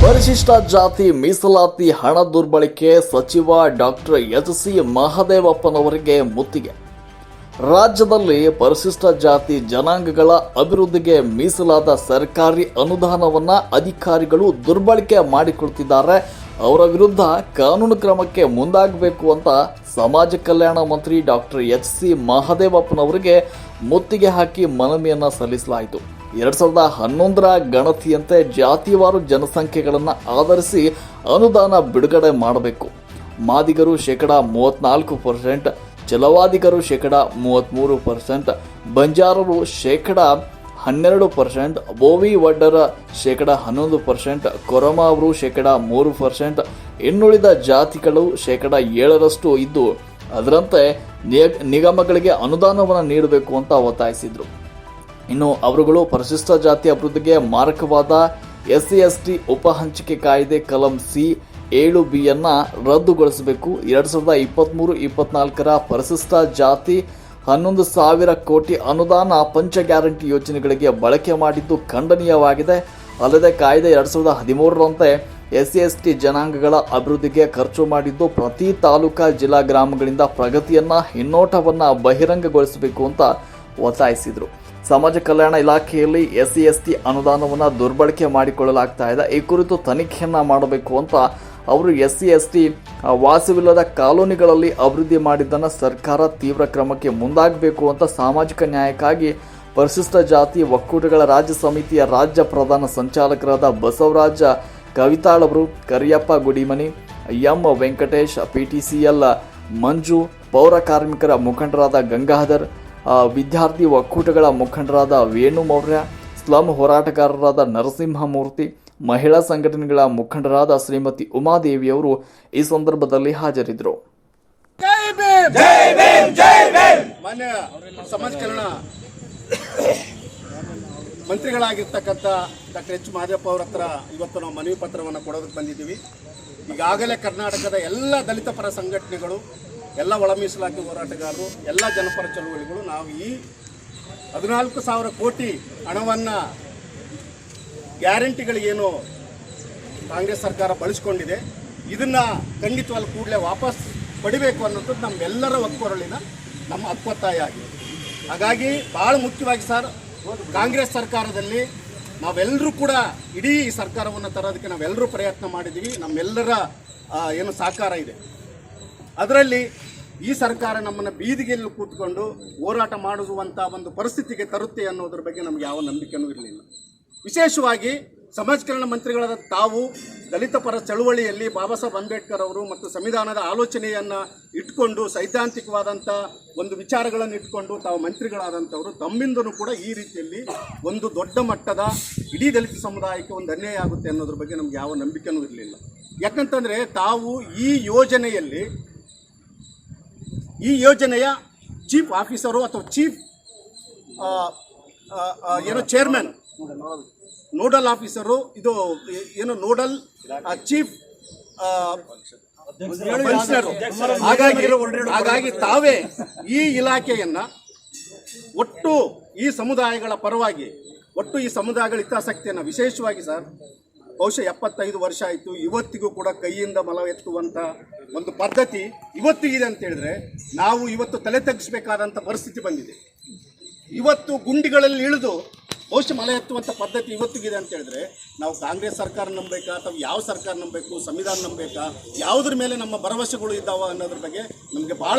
ಪರಿಶಿಷ್ಟ ಜಾತಿ ಮೀಸಲಾತಿ ಹಣ ದುರ್ಬಳಕೆ ಸಚಿವ ಡಾಕ್ಟರ್ ಎಚ್.ಸಿ. ಮಹದೇವಪ್ಪನವರಿಗೆ ಮುತ್ತಿಗೆ. ರಾಜ್ಯದಲ್ಲಿ ಪರಿಶಿಷ್ಟ ಜಾತಿ ಜನಾಂಗಗಳ ಅಭಿವೃದ್ಧಿಗೆ ಮೀಸಲಾದ ಸರ್ಕಾರಿ ಅನುದಾನವನ್ನ ಅಧಿಕಾರಿಗಳು ದುರ್ಬಳಕೆ ಮಾಡಿಕೊಳ್ತಿದ್ದಾರೆ. ಅವರ ವಿರುದ್ಧ ಕಾನೂನು ಕ್ರಮಕ್ಕೆ ಮುಂದಾಗಬೇಕು ಅಂತ ಸಮಾಜ ಕಲ್ಯಾಣ ಮಂತ್ರಿ ಡಾಕ್ಟರ್ ಎಚ್.ಸಿ. ಮಹದೇವಪ್ಪನವರಿಗೆ ಮುತ್ತಿಗೆ ಹಾಕಿ ಮನವಿಯನ್ನ ಸಲ್ಲಿಸಲಾಯಿತು. 2011ರ ಗಣತಿಯಂತೆ ಜಾತಿವಾರು ಜನಸಂಖ್ಯೆಗಳನ್ನು ಆಧರಿಸಿ ಅನುದಾನ ಬಿಡುಗಡೆ ಮಾಡಬೇಕು. ಮಾದಿಗರು ಶೇಕಡಾ 34%, ಚಲವಾದಿಗರು ಶೇಕಡಾ 33%, ಬಂಜಾರರು ಶೇಕಡಾ 12%, ಬೋವಿ ವಡ್ಡರ ಶೇಕಡಾ 11%, ಕೊರಮ ಅವರು ಶೇಕಡಾ 3%, ಇನ್ನುಳಿದ ಜಾತಿಗಳು ಶೇಕಡಾ 7% ಇದ್ದು ಅದರಂತೆ ನಿಗಮಗಳಿಗೆ ಅನುದಾನವನ್ನು ನೀಡಬೇಕು ಅಂತ ಒತ್ತಾಯಿಸಿದರು. ಇನ್ನು ಅವರುಗಳು ಪರಿಶಿಷ್ಟ ಜಾತಿ ಅಭಿವೃದ್ಧಿಗೆ ಮಾರಕವಾದ SC/ST ಉಪ ಹಂಚಿಕೆ ಕಾಯ್ದೆ ಕಲಂ ಸಿ 7(b) ರದ್ದುಗೊಳಿಸಬೇಕು. 2023-24ರ ಪರಿಶಿಷ್ಟ ಜಾತಿ 11,000 ಕೋಟಿ ಅನುದಾನ ಪಂಚ ಗ್ಯಾರಂಟಿ ಯೋಜನೆಗಳಿಗೆ ಬಳಕೆ ಮಾಡಿದ್ದು ಖಂಡನೀಯವಾಗಿದೆ. ಅಲ್ಲದೆ ಕಾಯ್ದೆ 2013ರಂತೆ SC/ST ಜನಾಂಗಗಳ ಅಭಿವೃದ್ಧಿಗೆ ಖರ್ಚು ಮಾಡಿದ್ದು ಪ್ರತಿ ತಾಲೂಕಾ ಜಿಲ್ಲಾ ಗ್ರಾಮಗಳಿಂದ ಪ್ರಗತಿಯನ್ನ ಹಿನ್ನೋಟವನ್ನ ಬಹಿರಂಗಗೊಳಿಸಬೇಕು ಅಂತ ಒತ್ತಾಯಿಸಿದರು. ಸಮಾಜ ಕಲ್ಯಾಣ ಇಲಾಖೆಯಲ್ಲಿ SC/ST ಅನುದಾನವನ್ನು ದುರ್ಬಳಕೆ ಮಾಡಿಕೊಳ್ಳಲಾಗ್ತಾ ಇದೆ. ಈ ಕುರಿತು ತನಿಖೆಯನ್ನ ಮಾಡಬೇಕು ಅಂತ ಅವರು SC/ST ವಾಸವಿಲ್ಲದ ಕಾಲೋನಿಗಳಲ್ಲಿ ಅಭಿವೃದ್ಧಿ ಮಾಡಿದ್ದನ್ನು ಸರ್ಕಾರ ತೀವ್ರ ಕ್ರಮಕ್ಕೆ ಮುಂದಾಗಬೇಕು ಅಂತ ಸಾಮಾಜಿಕ ನ್ಯಾಯಕ್ಕಾಗಿ ಪರಿಶಿಷ್ಟ ಜಾತಿ ಒಕ್ಕೂಟಗಳ ರಾಜ್ಯ ಸಮಿತಿಯ ರಾಜ್ಯ ಪ್ರಧಾನ ಸಂಚಾಲಕರಾದ ಬಸವರಾಜ ಕವಿತಾಳ್ ಅವರು, ಕರಿಯಪ್ಪ ಗುಡಿಮನಿ, ಎಂ ವೆಂಕಟೇಶ್, PTCL ಮಂಜು, ಪೌರ ಕಾರ್ಮಿಕರ ಮುಖಂಡರಾದ ಗಂಗಾಧರ್, ವಿದ್ಯಾರ್ಥಿ ಒಕ್ಕೂಟಗಳ ಮುಖಂಡರಾದ ವೇಣು ಮೌರ್ಯ, ಸ್ಲಂ ಹೋರಾಟಗಾರರಾದ ನರಸಿಂಹಮೂರ್ತಿ, ಮಹಿಳಾ ಸಂಘಟನೆಗಳ ಮುಖಂಡರಾದ ಶ್ರೀಮತಿ ಉಮಾದೇವಿಯವರು ಈ ಸಂದರ್ಭದಲ್ಲಿ ಹಾಜರಿದ್ದರು. ಮಾನ್ಯ ಸಮಾಜ ಕಲ್ಯಾಣ ಮಂತ್ರಿಗಳಾಗಿರ್ತಕ್ಕಂಥ ಡಾಕ್ಟರ್ ಎಚ್. ಮಹದೇವಪ್ಪ ಅವರ ಹತ್ರ ಇವತ್ತು ನಾವು ಮನವಿ ಪತ್ರವನ್ನು ಕೊಡೋದಕ್ಕೆ ಬಂದಿದ್ದೀವಿ. ಈಗಾಗಲೇ ಕರ್ನಾಟಕದ ಎಲ್ಲ ದಲಿತ ಪರ ಸಂಘಟನೆಗಳು, ಎಲ್ಲ ಒಳ ಮೀಸಲಾತಿ ಹೋರಾಟಗಾರರು, ಎಲ್ಲ ಜನಪರ ಚಳುವಳಿಗಳು ನಾವು ಈ 14,000 ಕೋಟಿ ಹಣವನ್ನು ಗ್ಯಾರಂಟಿಗಳಿಗೇನು ಕಾಂಗ್ರೆಸ್ ಸರ್ಕಾರ ಬಳಸಿಕೊಂಡಿದೆ ಇದನ್ನು ಖಂಡಿತವಾಗಿ ಕೂಡಲೇ ವಾಪಸ್ ಪಡಿಬೇಕು ಅನ್ನೋದು ನಮ್ಮೆಲ್ಲರ ಒಕ್ಕೊರಳಿನ ನಮ್ಮ ಹಕ್ಕೊತ್ತಾಯ ಆಗಿದೆ. ಹಾಗಾಗಿ ಭಾಳ ಮುಖ್ಯವಾಗಿ ಸರ್, ಕಾಂಗ್ರೆಸ್ ಸರ್ಕಾರದಲ್ಲಿ ನಾವೆಲ್ಲರೂ ಕೂಡ ಇಡೀ ಈ ಸರ್ಕಾರವನ್ನು ತರೋದಕ್ಕೆ ನಾವೆಲ್ಲರೂ ಪ್ರಯತ್ನ ಮಾಡಿದ್ದೀವಿ. ನಮ್ಮೆಲ್ಲರ ಏನು ಸಹಕಾರ ಇದೆ. ಅದರಲ್ಲಿ ಈ ಸರ್ಕಾರ ನಮ್ಮನ್ನು ಬೀದಿಗೆಲ್ಲಿ ಕೂತ್ಕೊಂಡು ಹೋರಾಟ ಮಾಡುವಂಥ ಒಂದು ಪರಿಸ್ಥಿತಿಗೆ ತರುತ್ತೆ ಅನ್ನೋದ್ರ ಬಗ್ಗೆ ನಮಗೆ ಯಾವ ನಂಬಿಕೆಯೂ ಇರಲಿಲ್ಲ. ವಿಶೇಷವಾಗಿ ಸಮಾಜ ಕಲ್ಯಾಣ ಮಂತ್ರಿಗಳಾದ ತಾವು ದಲಿತ ಪರ ಚಳುವಳಿಯಲ್ಲಿ ಬಾಬಾ ಸಾಹೇಬ್ ಅಂಬೇಡ್ಕರ್ ಅವರು ಮತ್ತು ಸಂವಿಧಾನದ ಆಲೋಚನೆಯನ್ನು ಇಟ್ಕೊಂಡು ಸೈದ್ಧಾಂತಿಕವಾದಂಥ ಒಂದು ವಿಚಾರಗಳನ್ನು ಇಟ್ಕೊಂಡು ತಾವು ಮಂತ್ರಿಗಳಾದಂಥವರು ತಮ್ಮಿಂದನೂ ಕೂಡ ಈ ರೀತಿಯಲ್ಲಿ ಒಂದು ದೊಡ್ಡ ಮಟ್ಟದ ಇಡೀ ದಲಿತ ಸಮುದಾಯಕ್ಕೆ ಒಂದು ಅನ್ಯಾಯ ಆಗುತ್ತೆ ಅನ್ನೋದ್ರ ಬಗ್ಗೆ ನಮ್ಗೆ ಯಾವ ನಂಬಿಕೆಯೂ ಇರಲಿಲ್ಲ. ಯಾಕಂತಂದರೆ ತಾವು ಈ ಯೋಜನೆಯ ಚೀಫ್ ಆಫೀಸರು ಅಥವಾ ಚೀಫ್ ಚೇರ್ಮನ್, ನೋಡಲ್ ಆಫೀಸರು, ಇದು ನೋಡಲ್ ಚೀಫ್ ಹಾಗಾಗಿ ತಾವೇ ಈ ಇಲಾಖೆಯನ್ನ ಒಟ್ಟು ಈ ಸಮುದಾಯಗಳ ಪರವಾಗಿ, ಒಟ್ಟು ಈ ಸಮುದಾಯಗಳ ಹಿತಾಸಕ್ತಿಯನ್ನು ವಿಶೇಷವಾಗಿ ಸರ್, ಬಹುಶಃ 75 ವರ್ಷ ಆಯಿತು, ಇವತ್ತಿಗೂ ಕೂಡ ಕೈಯಿಂದ ಮಲ ಎತ್ತುವಂಥ ಒಂದು ಪದ್ಧತಿ ಇವತ್ತಿಗಿದೆ ಅಂತ ಹೇಳಿದ್ರೆ ನಾವು ಇವತ್ತು ತಲೆ ತಗ್ಗಿಸಬೇಕಾದಂಥ ಪರಿಸ್ಥಿತಿ ಬಂದಿದೆ. ಇವತ್ತು ಗುಂಡಿಗಳಲ್ಲಿ ಇಳಿದು ಬಹುಶಃ ಮಲ ಎತ್ತುವಂಥ ಪದ್ಧತಿ ಇವತ್ತಿಗಿದೆ ಅಂತ ಹೇಳಿದ್ರೆ ನಾವು ಕಾಂಗ್ರೆಸ್ ಸರ್ಕಾರ ನಂಬಬೇಕಾ ಅಥವಾ ಯಾವ ಸರ್ಕಾರ ನಂಬಬೇಕು, ಸಂವಿಧಾನ ನಂಬಬೇಕಾ, ಯಾವುದ್ರ ಮೇಲೆ ನಮ್ಮ ಭರವಸೆಗಳು ಇದ್ದಾವ ಅನ್ನೋದ್ರ ಬಗ್ಗೆ ನಮಗೆ ಭಾಳ